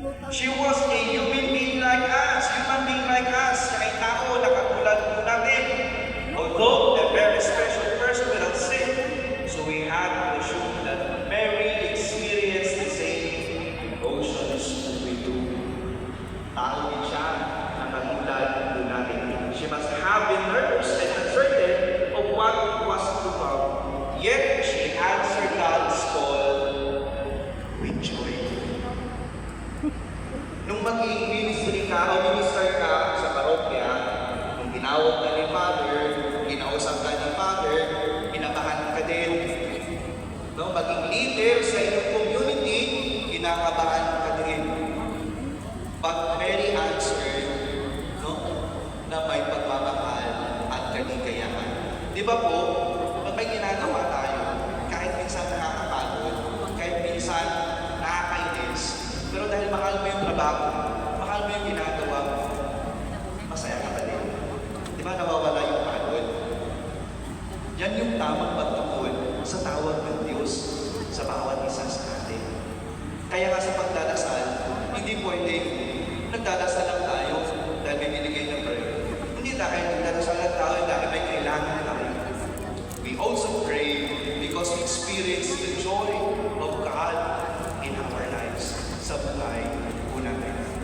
She was a human being like us, Siya ay tao na katulad po natin. Although a very special person without sin, so we have to assume that Mary experienced the same emotions we do. Tao din siya na katulad po natin. She must have been nervous and uncertain of what was to come. Yet she answered God's call with joy. Nung maging minister ka sa parokya, nung tinawag ka ni Father, kinausap ka ni Father, kinabahan ka din. Nung maging leader sa iyong community, kinakabahan ka din. But Mary answered, na may pagmamahal at kaligayahan. Di ba po, pag may ginagawa tayo, kahit minsan nakakapagod, kahit minsan nakakainis, pero dahil mahal mo yung trabaho, mahal mo yung ginagawa mo, masaya ka pa din. Di ba nawawala yung pagod? Yan yung tamang pagtukod sa tawag ng Diyos sa bawat isa sa atin. Kaya nga sa pagdadasal, hindi pwede nagdadasal lang tayo dahil may binigay ng prayer. Hindi dahil nagdadasal lang tayo dahil may kailangan tayo. We also pray because we experience the